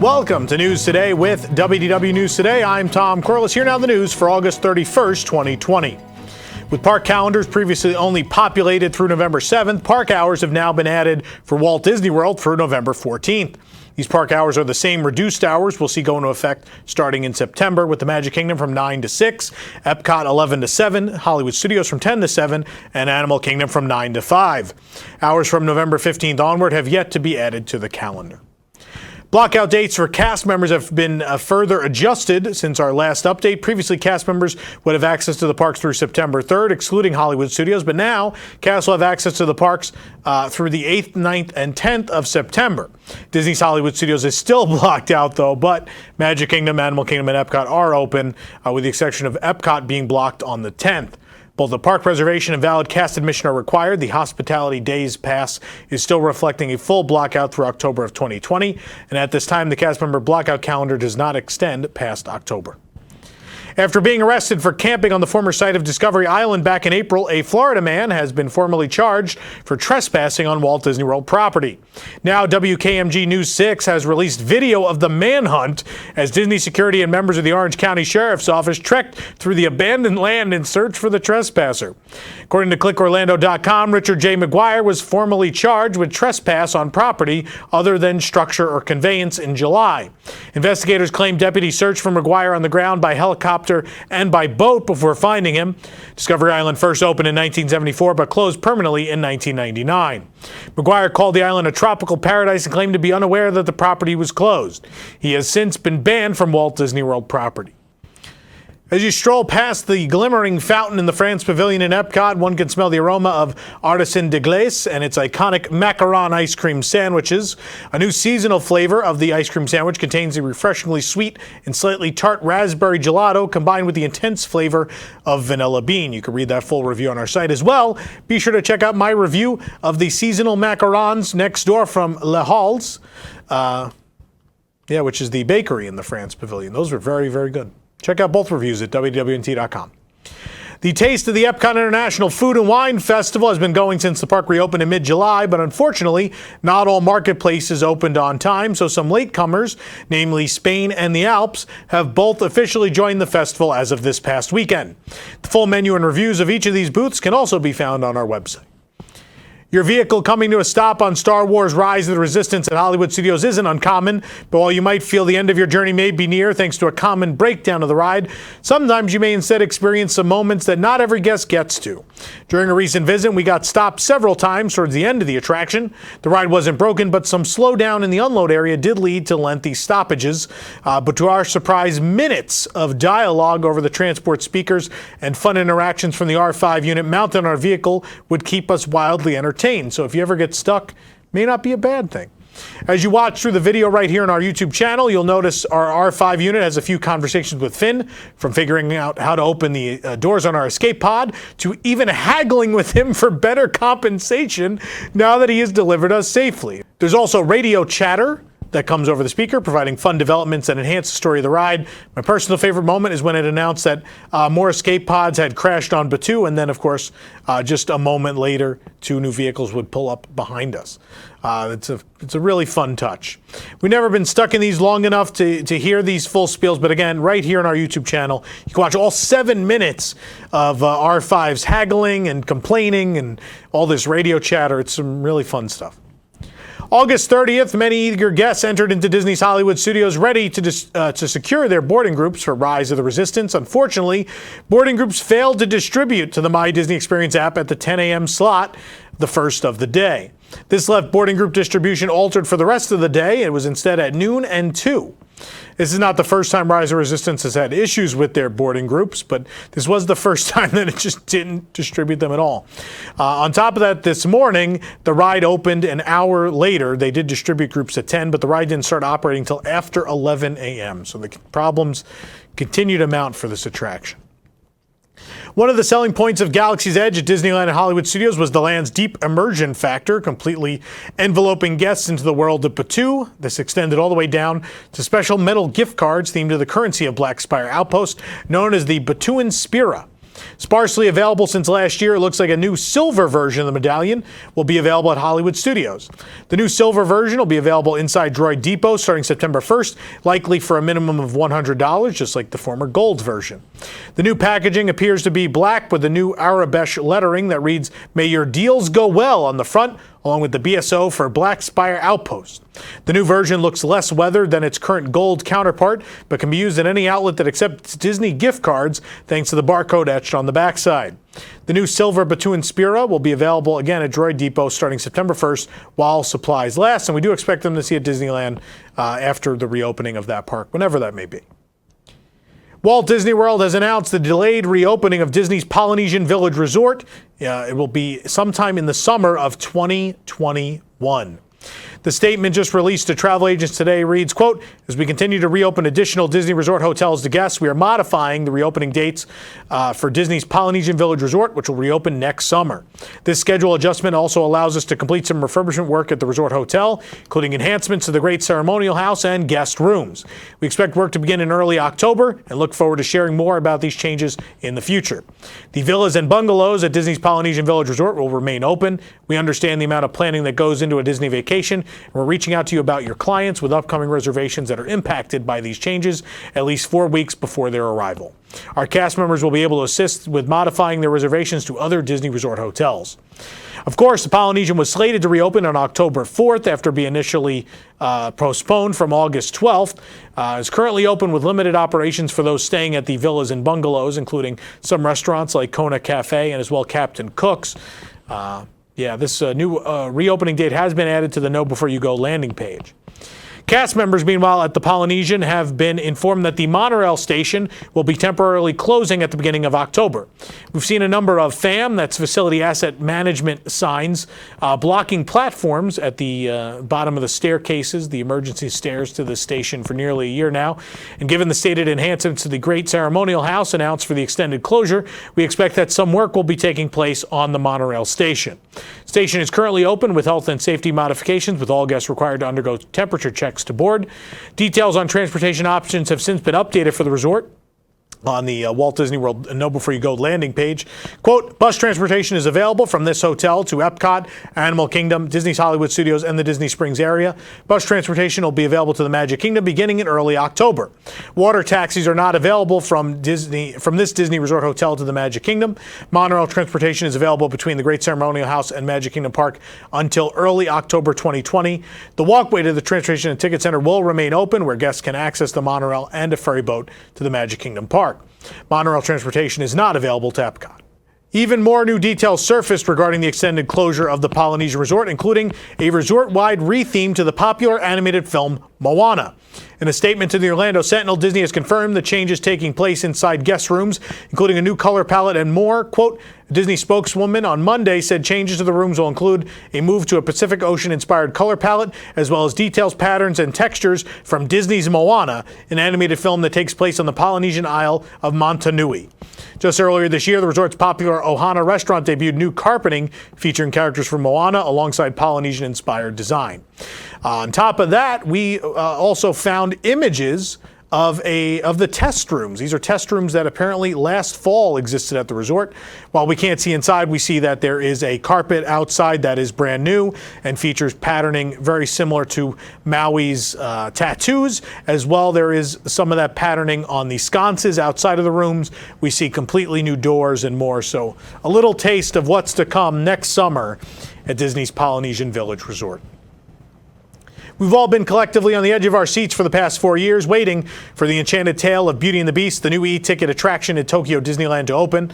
Welcome to News Today with WDW News Today. I'm Tom Corliss. Here now the news for August 31st, 2020. With park calendars previously only populated through November 7th, park hours have now been added for Walt Disney World through November 14th. These park hours are the same reduced hours we'll see go into effect starting in September, with the Magic Kingdom from 9 to 6, Epcot 11 to 7, Hollywood Studios from 10 to 7, and Animal Kingdom from 9 to 5. Hours from November 15th onward have yet to be added to the calendar. Blockout dates for cast members have been further adjusted since our last update. Previously, cast members would have access to the parks through September 3rd, excluding Hollywood Studios, but now cast will have access to the parks through the 8th, 9th, and 10th of September. Disney's Hollywood Studios is still blocked out, though, but Magic Kingdom, Animal Kingdom, and Epcot are open, with the exception of Epcot being blocked on the 10th. Both the park reservation and valid cast admission are required. The Hospitality Days Pass is still reflecting a full blockout through October of 2020. And at this time, the cast member blockout calendar does not extend past October. After being arrested for camping on the former site of Discovery Island back in April, a Florida man has been formally charged for trespassing on Walt Disney World property. Now, WKMG News 6 has released video of the manhunt as Disney security and members of the Orange County Sheriff's Office trekked through the abandoned land in search for the trespasser. According to ClickOrlando.com, Richard J. McGuire was formally charged with trespass on property other than structure or conveyance in July. Investigators claim deputies searched for McGuire on the ground by helicopter and by boat before finding him. Discovery Island first opened in 1974 but closed permanently in 1999. McGuire called the island a tropical paradise and claimed to be unaware that the property was closed. He has since been banned from Walt Disney World property. As you stroll past the glimmering fountain in the France Pavilion in Epcot, one can smell the aroma of Artisan de glace and its iconic macaron ice cream sandwiches. A new seasonal flavor of the ice cream sandwich contains a refreshingly sweet and slightly tart raspberry gelato combined with the intense flavor of vanilla bean. You can read that full review on our site as well. Be sure to check out my review of the seasonal macarons next door from Le Halles, which is the bakery in the France Pavilion. Those were very, very good. Check out both reviews at WDWNT.com. The Taste of the Epcot International Food and Wine Festival has been going since the park reopened in mid-July, but unfortunately, not all marketplaces opened on time, so some latecomers, namely Spain and the Alps, have both officially joined the festival as of this past weekend. The full menu and reviews of each of these booths can also be found on our website. Your vehicle coming to a stop on Star Wars Rise of the Resistance at Hollywood Studios isn't uncommon, but while you might feel the end of your journey may be near thanks to a common breakdown of the ride, sometimes you may instead experience some moments that not every guest gets to. During a recent visit, we got stopped several times towards the end of the attraction. The ride wasn't broken, but some slowdown in the unload area did lead to lengthy stoppages. But to our surprise, minutes of dialogue over the transport speakers and fun interactions from the R5 unit mounted on our vehicle would keep us wildly entertained. So if you ever get stuck, may not be a bad thing. As you watch through the video right here on our YouTube channel, you'll notice our R5 unit has a few conversations with Finn, from figuring out how to open the doors on our escape pod to even haggling with him for better compensation now that he has delivered us safely. There's also radio chatter that comes over the speaker, providing fun developments that enhance the story of the ride. My personal favorite moment is when it announced that more escape pods had crashed on Batuu, and then, of course, just a moment later, 2 new vehicles would pull up behind us. It's a really fun touch. We've never been stuck in these long enough to hear these full spiels, but again, right here on our YouTube channel, you can watch all 7 minutes of R5's haggling and complaining and all this radio chatter. It's some really fun stuff. August 30th, many eager guests entered into Disney's Hollywood Studios ready to secure their boarding groups for Rise of the Resistance. Unfortunately, boarding groups failed to distribute to the My Disney Experience app at the 10 a.m. slot, the first of the day. This left boarding group distribution altered for the rest of the day. It was instead at noon and 2. This is not the first time Rise of Resistance has had issues with their boarding groups, but this was the first time that it just didn't distribute them at all. On top of that, this morning, the ride opened an hour later. They did distribute groups at 10, but the ride didn't start operating until after 11 a.m. So the problems continue to mount for this attraction. One of the selling points of Galaxy's Edge at Disneyland and Hollywood Studios was the land's deep immersion factor, completely enveloping guests into the world of Batuu. This extended all the way down to special metal gift cards themed to the currency of Black Spire Outpost, known as the Batuuan Spira. Sparsely available since last year, it looks like a new silver version of the medallion will be available at Hollywood Studios. The new silver version will be available inside Droid Depot starting September 1st, likely for a minimum of $100, just like the former gold version. The new packaging appears to be black with a new Arabesh lettering that reads, "May your deals go well" on the front, along with the BSO for Black Spire Outpost. The new version looks less weathered than its current gold counterpart, but can be used at any outlet that accepts Disney gift cards thanks to the barcode etched on the backside. The new silver Batuan Spira will be available again at Droid Depot starting September 1st while supplies last, and we do expect them to see at Disneyland after the reopening of that park, whenever that may be. Walt Disney World has announced the delayed reopening of Disney's Polynesian Village Resort. It will be sometime in the summer of 2021. The statement just released to travel agents today reads, quote, "As we continue to reopen additional Disney Resort hotels to guests, we are modifying the reopening dates for Disney's Polynesian Village Resort, which will reopen next summer. This schedule adjustment also allows us to complete some refurbishment work at the resort hotel, including enhancements to the Great Ceremonial House and guest rooms. We expect work to begin in early October and look forward to sharing more about these changes in the future. The villas and bungalows at Disney's Polynesian Village Resort will remain open. We understand the amount of planning that goes into a Disney vacation. We're reaching out to you about your clients with upcoming reservations that are impacted by these changes at least 4 weeks before their arrival. Our cast members will be able to assist with modifying their reservations to other Disney Resort hotels." Of course, the Polynesian was slated to reopen on October 4th after being initially postponed from August 12th. It's currently open with limited operations for those staying at the villas and bungalows, including some restaurants like Kona Cafe and as well Captain Cook's. This new reopening date has been added to the Know Before You Go landing page. Cast members, meanwhile, at the Polynesian have been informed that the monorail station will be temporarily closing at the beginning of October. We've seen a number of FAM, that's Facility Asset Management signs, blocking platforms at the bottom of the staircases, the emergency stairs to the station for nearly a year now. And given the stated enhancements to the Great Ceremonial House announced for the extended closure, we expect that some work will be taking place on the monorail station. Station is currently open with health and safety modifications, with all guests required to undergo temperature checks to board. Details on transportation options have since been updated for the resort on the Walt Disney World Know Before You Go landing page. Quote, "Bus transportation is available from this hotel to Epcot, Animal Kingdom, Disney's Hollywood Studios, and the Disney Springs area. Bus transportation will be available to the Magic Kingdom beginning in early October. Water taxis are not available from this Disney Resort hotel to the Magic Kingdom. Monorail transportation is available between the Great Ceremonial House and Magic Kingdom Park until early October 2020. The walkway to the Transportation and Ticket Center will remain open, where guests can access the monorail and a ferry boat to the Magic Kingdom Park. Monorail transportation is not available to Epcot." Even more new details surfaced regarding the extended closure of the Polynesian Resort, including a resort-wide retheme to the popular animated film Moana. In a statement to the Orlando Sentinel, Disney has confirmed the changes taking place inside guest rooms, including a new color palette and more. Quote, a Disney spokeswoman on Monday said changes to the rooms will include a move to a Pacific Ocean-inspired color palette, as well as details, patterns, and textures from Disney's Moana, an animated film that takes place on the Polynesian Isle of Motunui. Just earlier this year, the resort's popular Ohana restaurant debuted new carpeting featuring characters from Moana alongside Polynesian-inspired design. On top of that, we also found images of the test rooms. These are test rooms that apparently last fall existed at the resort. While we can't see inside, we see that there is a carpet outside that is brand new and features patterning very similar to Maui's tattoos. As well, there is some of that patterning on the sconces outside of the rooms. We see completely new doors and more. So a little taste of what's to come next summer at Disney's Polynesian Village Resort. We've all been collectively on the edge of our seats for the past 4 years, waiting for the Enchanted Tale of Beauty and the Beast, the new e-ticket attraction at Tokyo Disneyland, to open.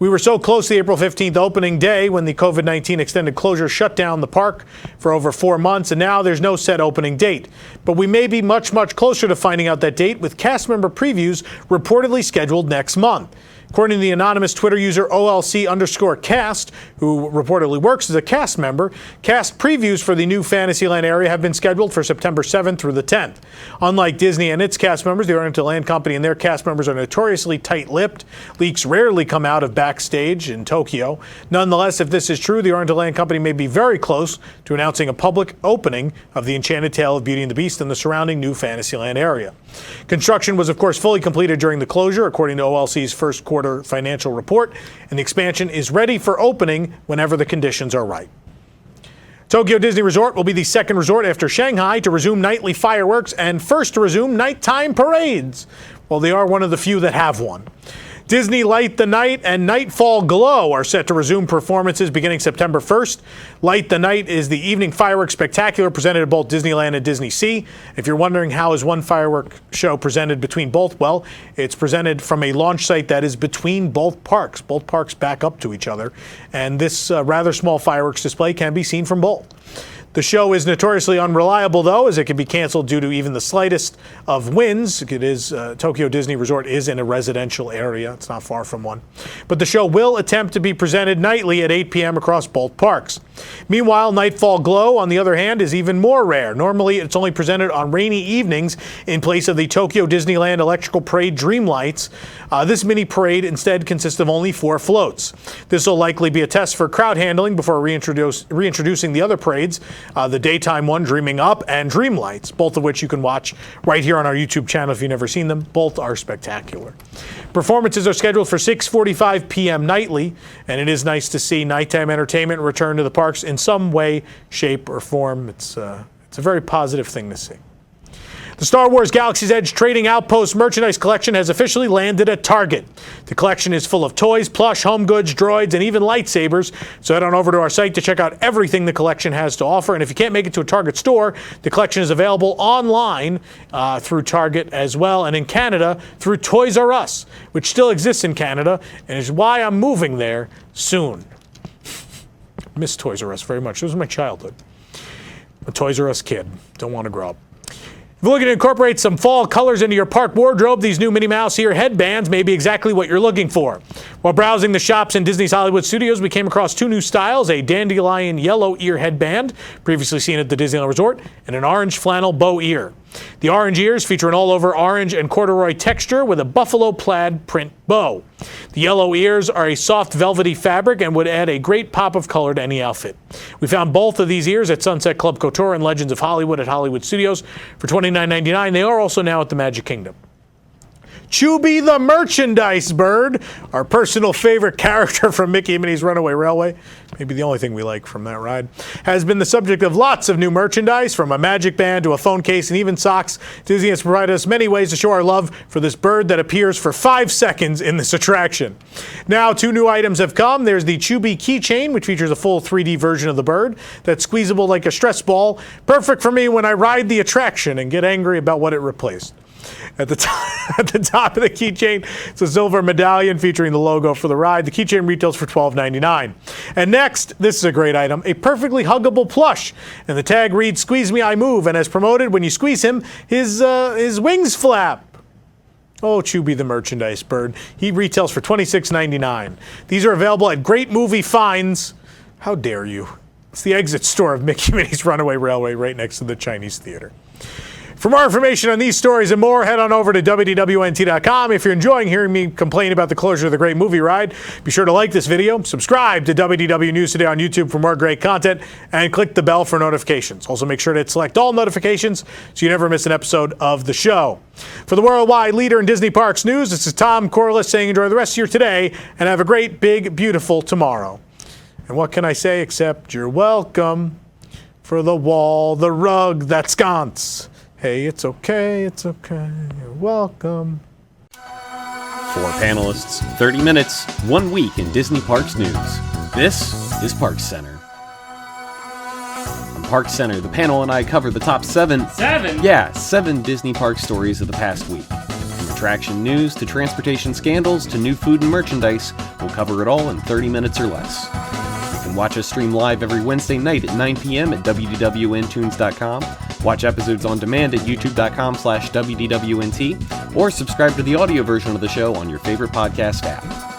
We were so close to the April 15th opening day when the COVID-19 extended closure shut down the park for over 4 months, and now there's no set opening date. But we may be much, much closer to finding out that date, with cast member previews reportedly scheduled next month. According to the anonymous Twitter user OLC_cast, who reportedly works as a cast member, cast previews for the new Fantasyland area have been scheduled for September 7th through the 10th. Unlike Disney and its cast members, the Oriental Land Company and their cast members are notoriously tight-lipped. Leaks rarely come out of backstage in Tokyo. Nonetheless, if this is true, the Oriental Land Company may be very close to announcing a public opening of the Enchanted Tale of Beauty and the Beast in the surrounding new Fantasyland area. Construction was, of course, fully completed during the closure, according to OLC's first quarter quarter financial report, and the expansion is ready for opening whenever the conditions are right. Tokyo Disney Resort will be the second resort after Shanghai to resume nightly fireworks and first to resume nighttime parades. Well, they are one of the few that have one. Disney Light the Night and Nightfall Glow are set to resume performances beginning September 1st. Light the Night is the evening fireworks spectacular presented at both Disneyland and Disney Sea. If you're wondering how is one firework show presented between both, well, it's presented from a launch site that is between both parks. Both parks back up to each other, and this rather small fireworks display can be seen from both. The show is notoriously unreliable, though, as it can be canceled due to even the slightest of winds. Tokyo Disney Resort is in a residential area. It's not far from one. But the show will attempt to be presented nightly at 8 p.m. across both parks. Meanwhile, Nightfall Glow, on the other hand, is even more rare. Normally, it's only presented on rainy evenings in place of the Tokyo Disneyland Electrical Parade Dream Lights. This mini parade instead consists of only 4 floats. This will likely be a test for crowd handling before reintroducing the other parades. The daytime one, Dreaming Up, and Dream Lights, both of which you can watch right here on our YouTube channel if you've never seen them. Both are spectacular. Performances are scheduled for 6:45 p.m. nightly, and it is nice to see nighttime entertainment return to the parks in some way, shape, or form. It's a very positive thing to see. The Star Wars Galaxy's Edge Trading Outpost merchandise collection has officially landed at Target. The collection is full of toys, plush, home goods, droids, and even lightsabers. So head on over to our site to check out everything the collection has to offer. And if you can't make it to a Target store, the collection is available online through Target as well, and in Canada through Toys R Us, which still exists in Canada and is why I'm moving there soon. Miss Toys R Us very much. It was my childhood. I'm a Toys R Us kid. Don't want to grow up. If you're looking to incorporate some fall colors into your park wardrobe, these new Minnie Mouse ear headbands may be exactly what you're looking for. While browsing the shops in Disney's Hollywood Studios, we came across 2 new styles, a dandelion yellow ear headband, previously seen at the Disneyland Resort, and an orange flannel bow ear. The orange ears feature an all-over orange and corduroy texture with a buffalo plaid print bow. The yellow ears are a soft velvety fabric and would add a great pop of color to any outfit. We found both of these ears at Sunset Club Couture and Legends of Hollywood at Hollywood Studios for $29.99. They are also now at the Magic Kingdom. Chubby the merchandise bird, our personal favorite character from Mickey and Minnie's Runaway Railway, maybe the only thing we like from that ride, has been the subject of lots of new merchandise, from a magic band to a phone case and even socks. Disney has provided us many ways to show our love for this bird that appears for 5 seconds in this attraction. Now 2 new items have come. There's the Chubby keychain, which features a full 3D version of the bird that's squeezable like a stress ball, perfect for me when I ride the attraction and get angry about what it replaced. At the top of the keychain, it's a silver medallion featuring the logo for the ride. The keychain retails for $12.99. And next, this is a great item, a perfectly huggable plush. And the tag reads, "Squeeze me, I move." And as promoted, when you squeeze him, his wings flap. Oh, Chubby the merchandise bird. He retails for $26.99. These are available at Great Movie Finds. How dare you? It's the exit store of Mickey and Minnie's Runaway Railway right next to the Chinese Theater. For more information on these stories and more, head on over to WDWNT.com. If you're enjoying hearing me complain about the closure of the Great Movie Ride, be sure to like this video, subscribe to WDW News Today on YouTube for more great content, and click the bell for notifications. Also, make sure to select all notifications so you never miss an episode of the show. For the worldwide leader in Disney Parks news, this is Tom Corliss saying enjoy the rest of your today and have a great, big, beautiful tomorrow. And what can I say except you're welcome for the wall, the rug, that sconce. Hey, it's okay, you're welcome. 4 panelists, 30 minutes, 1 week in Disney Parks news. This is Parks Center. On Parks Center, the panel and I cover the top 7 Disney Parks stories of the past week. From attraction news to transportation scandals to new food and merchandise, we'll cover it all in 30 minutes or less. You can watch us stream live every Wednesday night at 9 p.m. at WDWNtunes.com. Watch episodes on demand at youtube.com/WDWNT, or subscribe to the audio version of the show on your favorite podcast app.